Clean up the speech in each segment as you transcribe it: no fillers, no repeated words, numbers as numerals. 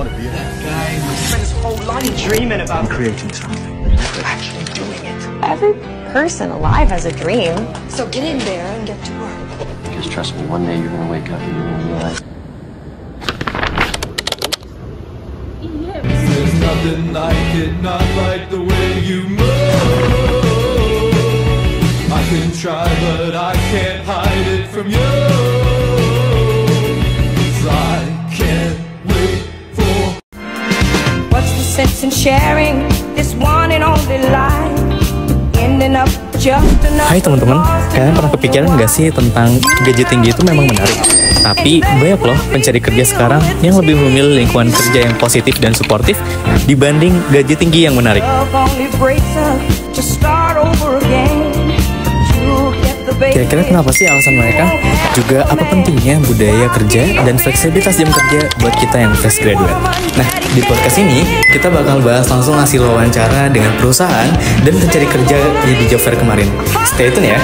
want to be that guy who spent his whole life dreaming about creating something, but never actually doing it. Every person alive has a dream. So get in there and get to work. Because trust me, one day you're gonna wake up and you're gonna realize. There's nothing like it, not like the way you move. I can try, but I can't hide it from you. 'Cause I can't wait for. What's the sense in sharing this one and only life? Ending up just enough. Hai teman-teman, kalian pernah kepikiran nggak sih tentang gaji tinggi itu memang menarik? Tapi banyak loh pencari kerja sekarang yang lebih memilih lingkungan kerja yang positif dan suportif dibanding gaji tinggi yang menarik. Kira-kira kenapa sih alasan mereka? Juga apa pentingnya budaya kerja dan fleksibilitas jam kerja buat kita yang fresh graduate? Nah, di podcast ini kita bakal bahas langsung hasil wawancara dengan perusahaan dan pencari kerja di job fair kemarin. Stay tune ya!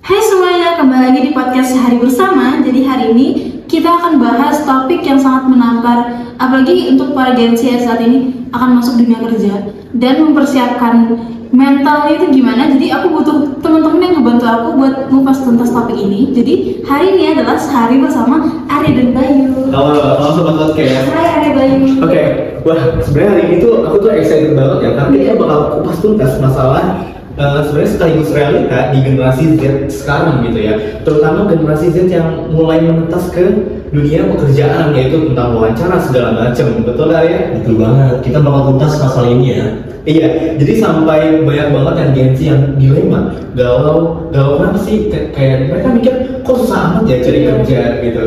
Hai semuanya, kembali lagi di podcast Hari Bersama. Jadi hari ini kita akan bahas topik yang sangat menampar, apalagi untuk para Gen Z saat ini akan masuk dunia kerja dan mempersiapkan mentalnya itu gimana. Jadi aku butuh teman-teman yang ngebantu aku buat ngupas tuntas topik ini. Jadi hari ini adalah Sehari bersama Arya dan Bayu. Halo sobat podcast. Hai Arya, Bayu. Oke, wah sebenarnya hari ini tuh aku tuh excited banget ya karena kita bakal kupas tuntas masalah sebenarnya sekaligus realita di generasi Z sekarang gitu ya, terutama generasi Z yang mulai menetas ke dunia pekerjaan, yaitu tentang wawancara segala macam. Betul lah ya? Betul banget, kita bakal tuntas masalah ini ya. Iya, jadi sampai banyak banget yang Gen Z yang dilema, galau kenapa sih? Kayak mereka mikir kok susah amat ya cari kerja gitu.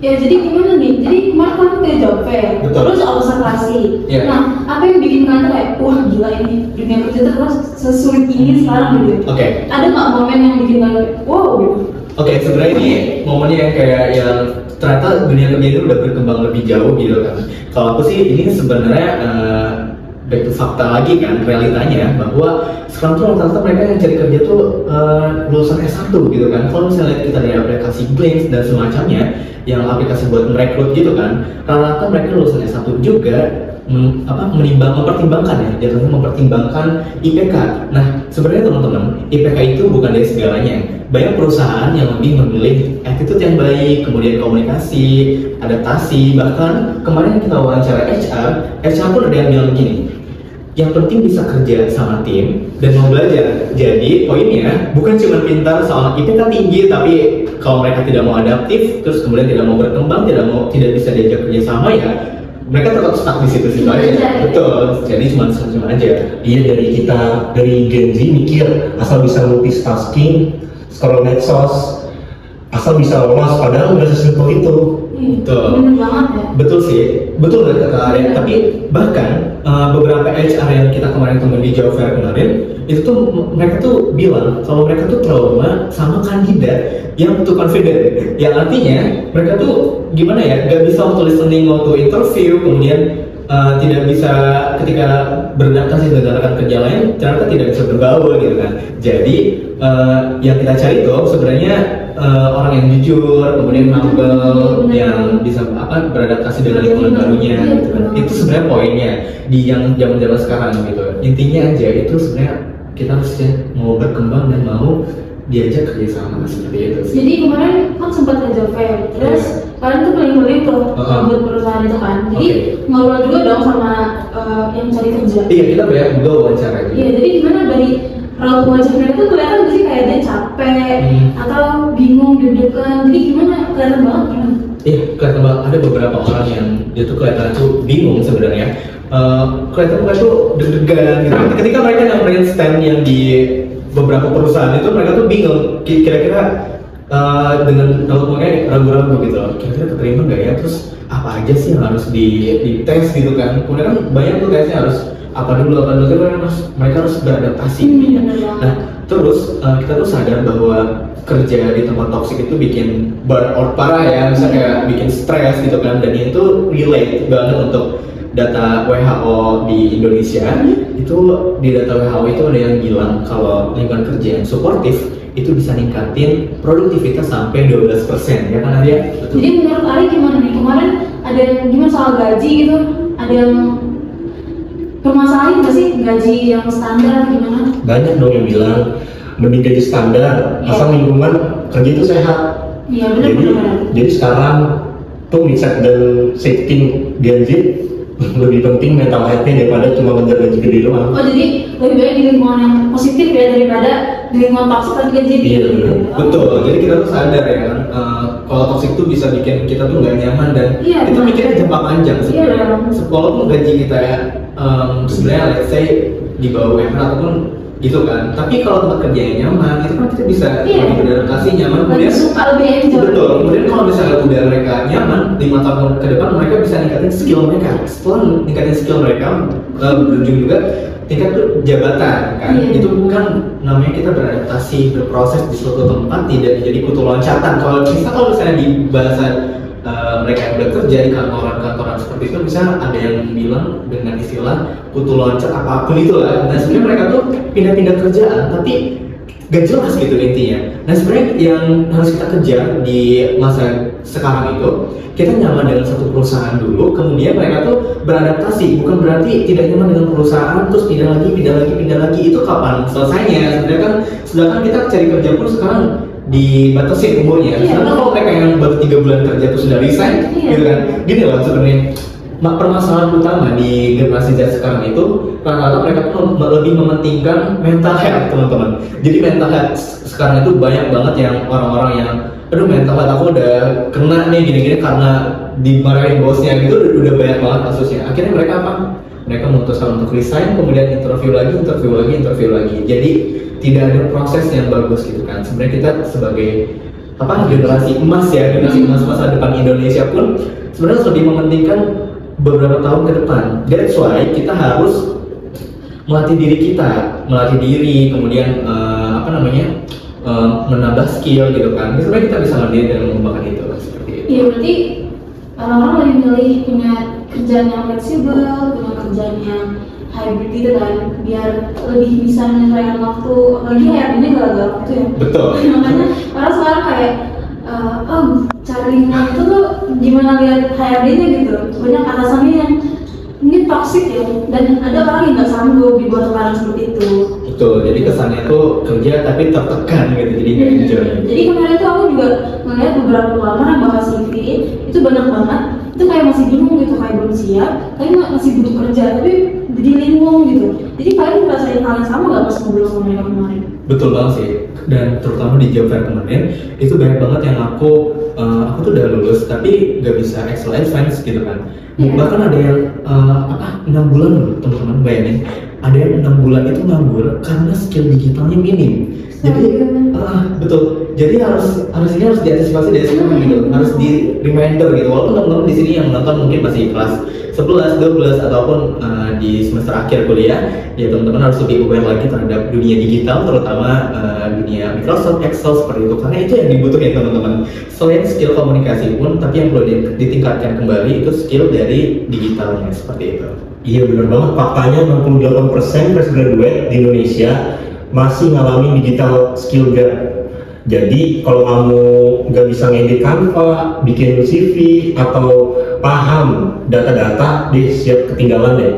Ya jadi gimana nih? Jadi kemarin kan kayak job fair, terus observasi. Yeah. Nah, apa yang bikin kalian tuh kayak wah gila ini dunia kerja terus sesulit ini sekarang gitu? Oke. Ada nggak momen yang bikin kalian kayak wow gitu? Oke, sebenarnya ini momennya yang kayak yang ternyata dunia kerja itu udah berkembang lebih jauh gitu kan. Kalau aku sih ini sebenarnya back to fakta lagi kan, realitanya bahwa sekarang tuh rata-rata mereka yang cari kerja tuh lulusan S1 gitu kan. Kalau misalnya kita dari aplikasi Glints dan semacamnya yang aplikasi buat merekrut gitu kan, rata-rata mereka lulusan S1 juga mempertimbangkan ya, jatuhnya mempertimbangkan IPK. Nah, sebenarnya teman-teman, IPK itu bukan dari segalanya. Banyak perusahaan yang lebih memilih attitude yang baik, kemudian komunikasi, adaptasi, bahkan kemarin kita wawancara HR pun ada yang bilang begini, yang penting bisa kerja sama tim dan mau belajar. Jadi poinnya bukan cuma pintar soal IPK tinggi, tapi kalau mereka tidak mau adaptif, terus kemudian tidak mau berkembang, tidak bisa diajak kerja sama, ya mereka tetap stuck di situ aja. Betul. Jadi cuma aja. Iya, dari Gen Z mikir asal bisa multitasking, scroll medsos, asal bisa lolos, padahal udah sesimpel itu. Betul. Bener banget ya. Betul sih, betul kata Arya. Tapi bahkan beberapa HR yang kita kemarin temuin di job fair kemarin, itu tuh mereka tuh bilang kalau mereka tuh trauma sama kandidat yang too confident. Yang artinya mereka tuh gimana ya, gak bisa waktu listening, waktu interview, kemudian tidak bisa ketika beradaptasi dengan rekan kerja lain, ternyata tidak bisa bergaul gitu kan. Jadi yang kita cari tuh sebenarnya orang yang jujur, kemudian humble, yang bisa beradaptasi dengan lingkungan barunya gitu kan. Itu sebenarnya poinnya di yang zaman-zaman sekarang gitu. Intinya aja itu sebenarnya kita harusnya mau berkembang dan mau diajak kerjasama seperti itu sih. Jadi kemarin kan sempat ada job fair, terus kalian tuh keliling-keliling tuh buat perusahaan itu kan. Jadi ngobrol juga dong sama yang cari kerja. Iya, kita banyak juga wawancara. Iya, jadi gimana dari raut wajah mereka tuh kelihatan gak sih kayak dia capek atau bingung, deg-degan. Jadi gimana, kelihatan banget gimana? Iya, kelihatan banget. Ada beberapa orang yang dia tuh kelihatan tuh bingung sebenarnya. Kelihatan mereka tuh deg-degan gitu. Ketika mereka nyamperin stand yang di beberapa perusahaan itu, mereka tuh bingung. Kira-kira dengan raut-rautnya ragu-ragu gitu. Kira-kira keterima nggak ya? Terus apa aja sih yang harus dites gitu kan? Kemudian kan banyak tuh tesnya harus apa dulu mereka harus beradaptasi. Nah, terus kita tuh sadar bahwa kerja di tempat toksik itu bikin burnout parah ya, misalnya kayak bikin stres gitu kan, dan itu relate banget untuk data WHO di Indonesia. Itu di data WHO itu ada yang bilang kalau lingkungan kerja yang suportif itu bisa ningkatin produktivitas sampai 12%, ya kan Arya? Jadi menurut Ari gimana nih kemarin ada yang gimana soal gaji gitu, ada yang permasalahan nggak sih gaji yang standar gimana? Banyak dong yang bilang mending gaji standar, asal lingkungan kerja itu sehat. Iya benar. Jadi sekarang tuh mindset dan shifting Gen Z lebih penting mental health-nya daripada cuma ngejar gaji gede doang. Oh jadi lebih baik di lingkungan yang positif ya daripada di lingkungan toksik tapi gaji gede. Iya benar. Betul, jadi kita tuh sadar ya kan, kalau toksik tuh bisa bikin kita tuh nggak nyaman dan kita mikirnya jangka panjang sebenarnya. Walaupun gaji kita ya sebenarnya let's say di bawah UMR ataupun gitu kan, tapi kalau tempat kerjanya nyaman itu kan kita bisa lebih beradaptasi nyaman, kemudian suka lebih enjoy. Betul, kemudian kalau misalnya udah mereka nyaman 5 tahun ke depan mereka bisa ningkatin skill mereka. Setelah ningkatin skill mereka berujung juga tingkat jabatan kan, itu kan namanya kita beradaptasi, berproses di suatu tempat, tidak menjadi kutu loncatan. Kalau misalnya di bahasa mereka yang udah kerja di kantoran seperti itu, misalnya ada yang bilang dengan istilah kutu loncat apapun itulah. Nah sebenarnya mereka tuh pindah-pindah kerjaan tapi gak jelas gitu intinya. Nah sebenarnya yang harus kita kejar di masa sekarang itu, kita nyaman dengan satu perusahaan dulu, kemudian mereka tuh beradaptasi. Bukan berarti tidak nyaman dengan perusahaan terus pindah lagi. Itu kapan selesainya? Sedangkan kita cari kerja pun sekarang dibatasi umurnya. Karena kalau mereka yang baru 3 bulan kerja itu sudah resign, gitu kan. Gini loh sebenarnya permasalahan utama di generasi Z sekarang itu rata-rata mereka tuh lebih mementingkan mental health, teman-teman. Jadi mental health sekarang itu banyak banget yang orang-orang yang aduh mental health aku udah kena nih gini-gini karena dimarahin bosnya gitu, udah banyak banget kasusnya. Akhirnya mereka apa? Mereka memutuskan untuk resign, kemudian interview lagi. Jadi tidak ada proses yang bagus gitu kan. Sebenarnya kita sebagai generasi emas masa depan Indonesia pun sebenarnya lebih mementingkan beberapa tahun ke depan. That's why kita harus melatih diri, kemudian menambah skill gitu kan. Sebenarnya kita bisa mandiri dan mengembangkan itu seperti itu. Iya berarti orang-orang lebih milih punya kerjaan yang fleksibel, punya kerjaan yang hybrid gitu kan, biar lebih bisa menyesuaikan waktu. Apalagi HRD-nya galak-galak gitu ya. Betul. Makanya orang sekarang kayak cari lingkungan itu tuh gimana lihat HRD-nya gitu. Banyak atasannya yang ini toksik ya, dan ada orang yang nggak sanggup dibuat tekanan seperti itu. Betul, jadi kesannya tuh kerja tapi tertekan gitu, jadi nggak enjoy. Jadi kemarin tuh aku juga ngeliat beberapa pelamar yang bahas CV itu banyak banget, itu kayak masih bingung gitu, kayak belum siap, kayak masih butuh kerja, tapi jadi linglung gitu. Jadi kalian ngerasain hal yang sama nggak pas ngobrol sama mereka kemarin? Betul banget sih, dan terutama di job fair kemarin itu banyak banget yang aku tuh udah lulus tapi nggak bisa excel advance gitu kan. Bahkan ada yang 6 bulan dulu, teman-teman bayangin, ada yang 6 bulan itu nganggur karena skill digitalnya minim. Jadi betul, jadi harus diantisipasi dari sekarang gitu, harus di reminder gitu. Walaupun teman-teman di sini yang menonton mungkin masih kelas 11, 12 ataupun di semester akhir kuliah, ya teman-teman harus lebih aware lagi terhadap dunia digital, terutama dunia Microsoft Excel seperti itu, karena itu yang dibutuhin teman-teman. Selain skill komunikasi pun, tapi yang perlu ditingkatkan kembali itu skill dari digitalnya seperti itu. Iya benar banget, faktanya 68% fresh graduate di Indonesia masih ngalamin digital skill gap. Jadi kalau kamu nggak bisa ngedit Canva, bikin CV, atau paham data-data, siap ketinggalan deh.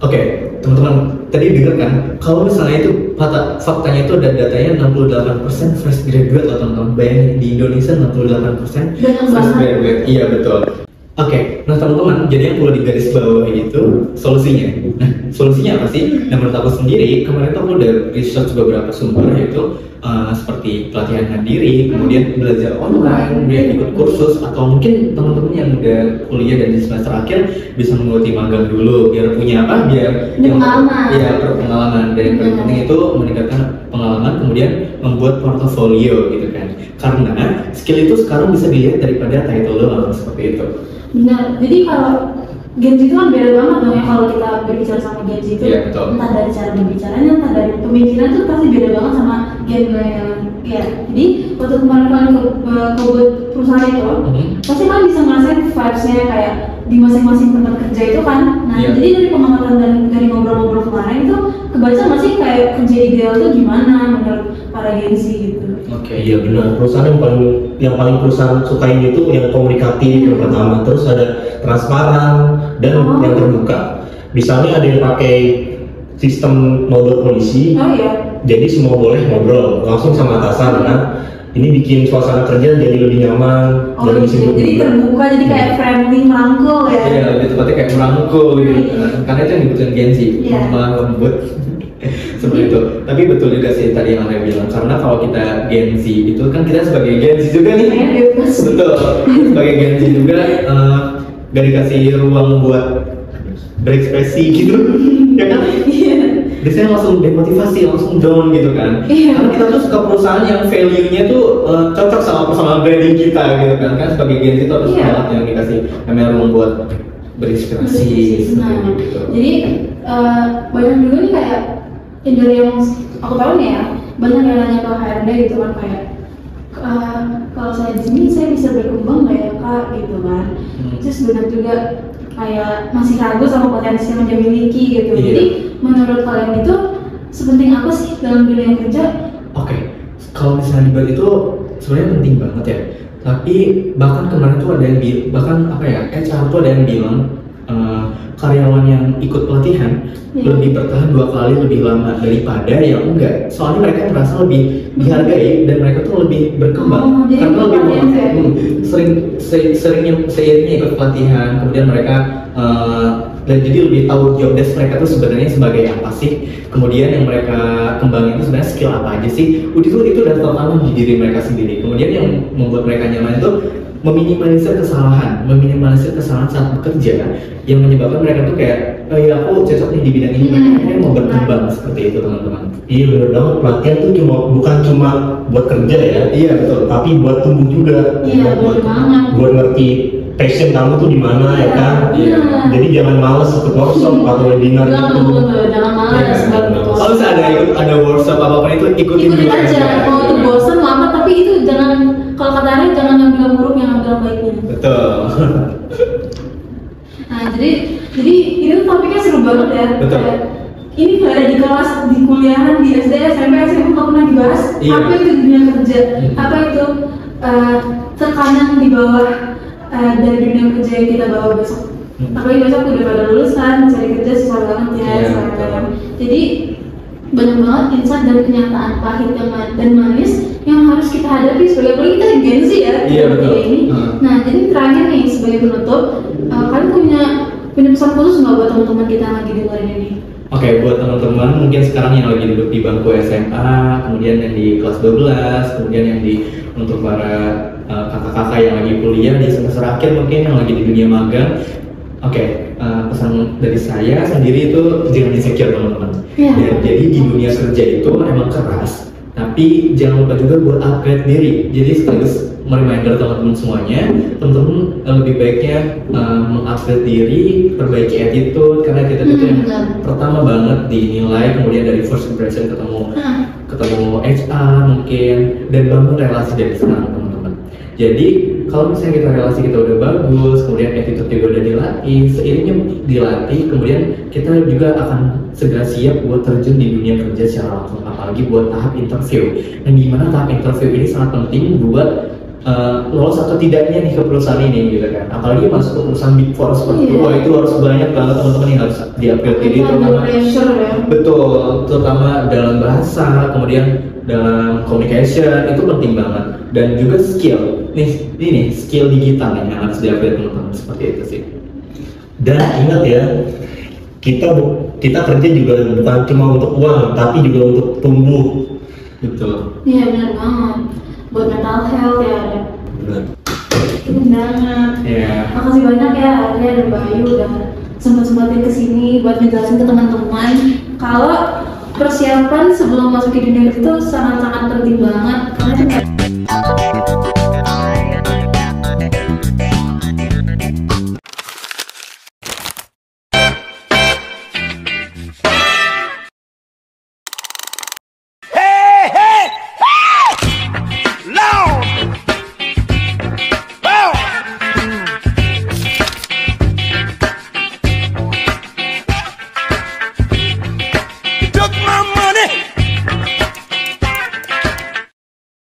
Oke, teman-teman tadi dengar kan, kalau misalnya itu faktanya itu ada datanya 68% fresh graduate loh teman-teman. Bayangin di Indonesia 68% fresh graduate. Iya betul. Oke, nah teman-teman, jadi yang perlu digaris bawah itu solusinya. Nah, solusinya apa sih? Nah, menurut aku sendiri, kemarin tuh aku udah research beberapa sumber, yaitu seperti pelatihan mandiri, kemudian belajar online, kemudian ikut kursus, atau mungkin teman-teman yang udah kuliah dan di semester akhir bisa mengikuti magang dulu, biar punya apa? Biar pengalaman. Dan yang paling penting itu meningkatkan pengalaman, kemudian membuat portofolio gitu kan. Karena skill itu sekarang bisa dilihat daripada title doang, seperti itu. Benar, jadi kalau Gen Z itu kan beda banget dong ya kalau kita berbicara sama Gen Z itu. Iya, betul. Entah dari cara berbicaranya, entah dari pemikiran itu pasti beda banget sama Gen milenial. Ya, jadi waktu kemarin ke perusahaan itu, pasti kan bisa ngerasain vibes-nya kayak di masing-masing tempat kerja itu kan. Nah, jadi dari pengamatan dan dari ngobrol-ngobrol kemarin itu kebaca nggak sih kayak kerja ideal itu gimana menurut para Gen Z gitu? Iya benar. Perusahaan yang paling perusahaan sukain itu yang komunikatif yang pertama, terus ada transparan dan yang terbuka. Misalnya ada yang pakai sistem model polisi, jadi semua boleh ngobrol langsung sama atasan kan. Ini bikin suasana kerja jadi lebih nyaman, jadi terbuka, jadi kayak friendly, merangkul ya. Iya, lebih tepatnya kayak merangkul gitu. Karena itu yang dibutuhin Gen Z, lembut seperti itu. Tapi betul juga sih tadi yang Anda bilang, karena kalau kita Gen Z itu kan kita sebagai Gen Z juga nih, betul. Sebagai Gen Z juga gak dikasih ruang buat berekspresi gitu, ya kan? Biasanya langsung demotivasi, langsung down gitu kan. Karena kita tuh suka perusahaan yang value-nya tuh cocok sama personal branding kita gitu kan. Kan sebagai Gen Z itu harus banget yang dikasih namanya ruang buat berinspirasi gitu. Jadi banyak juga nih kayak dari yang aku tahu nih ya, banyak yang nanya ke HRD gitu kan kayak kalau saya di sini saya bisa berkembang nggak ya kak gitu kan. Terus banyak juga kayak masih ragu sama potensi yang dia miliki gitu. Jadi menurut kalian itu sepenting apa sih dalam dunia kerja? Oke, kalau misalnya debat itu sebenarnya penting banget ya. Tapi bahkan kemarin tuh ada yang HR tuh ada yang bilang karyawan yang ikut pelatihan lebih bertahan 2 kali lebih lama daripada yang enggak. Soalnya mereka merasa lebih dihargai dan mereka tuh lebih berkembang karena lebih seiringnya ikut pelatihan, kemudian mereka dan jadi lebih tahu job desk mereka tuh sebenarnya sebagai apa sih, kemudian yang mereka kembangin itu sebenarnya skill apa aja sih. Itu udah tertanam di diri mereka sendiri. Kemudian yang membuat mereka nyaman itu meminimalisir kesalahan saat bekerja yang menyebabkan mereka tuh kayak ya aku cocok nih di bidang ini, mereka mau berkembang seperti itu teman-teman. Iya benar banget, pelatihan tuh bukan cuma buat kerja ya. Iya betul. Tapi buat tumbuh juga. Iya buat ngerti passion kamu tuh di mana ya kan. Jadi jangan males ikut workshop atau webinar gitu. Jangan males. Kalau misalnya ada workshop apapun itu ikutin aja. Kalau itu bosan lama tapi itu jangan, kalau kata Ari jangan ambil yang buruk, yang ambil yang baiknya. Betul. Nah jadi ini topiknya seru banget ya. Betul. Ini nggak ada di kelas, di kuliahan, di SD, SMP, SMA nggak pernah dibahas. Apa itu dunia kerja? Apa itu tekanan di bawah dari dunia kerja yang kita bawa besok? Apalagi besok udah pada lulusan, cari kerja susah banget ya sekarang. Jadi banyak banget insight dan kenyataan pahit dan manis yang harus kita hadapi sebagai apalagi kita Gen Z ya. Iya betul. Ini. Nah jadi terakhir nih sebagai penutup, kalian punya pesan khusus nggak buat teman-teman kita yang lagi dengerin ini? Oke, buat teman-teman mungkin sekarang yang lagi duduk di bangku SMA, kemudian yang di kelas 12, kemudian yang untuk para kakak-kakak yang lagi kuliah di semester akhir, mungkin yang lagi di dunia magang. Oke, pesan dari saya sendiri itu jangan insecure teman-teman. Jadi di dunia kerja itu emang keras, tapi jangan lupa juga buat upgrade diri. Jadi sekaligus reminder teman-teman semuanya, teman-teman lebih baiknya mengupgrade diri, perbaiki attitude, karena attitude itu yang pertama banget dinilai, kemudian dari first impression ketemu HR mungkin, dan bangun relasi dari sekarang teman-teman. Jadi kalau misalnya relasi kita udah bagus, kemudian attitude juga udah dilatih, seiringnya dilatih, kemudian kita juga akan segera siap buat terjun di dunia kerja secara langsung, apalagi buat tahap interview. Dan dimana tahap interview ini sangat penting buat lolos atau tidaknya nih ke perusahaan ini gitu kan. Apalagi masuk ke perusahaan Big Four seperti itu, wah itu harus banyak banget teman-teman yang harus di-upgrade diri, terutama dalam bahasa, kemudian dalam communication itu penting banget, dan juga skill ini skill digital yang harus di-upgrade teman-teman, seperti itu sih. Dan ingat ya, kita kerja juga bukan cuma untuk uang, tapi juga untuk tumbuh. Betul. Iya benar banget. Buat mental health ya ada. Benar. Banget. Iya. Makasih banyak ya Arya dan Bayu udah sempat-sempatin kesini buat ngejelasin ke teman-teman kalau persiapan sebelum masuk ke dunia itu sangat-sangat penting banget karena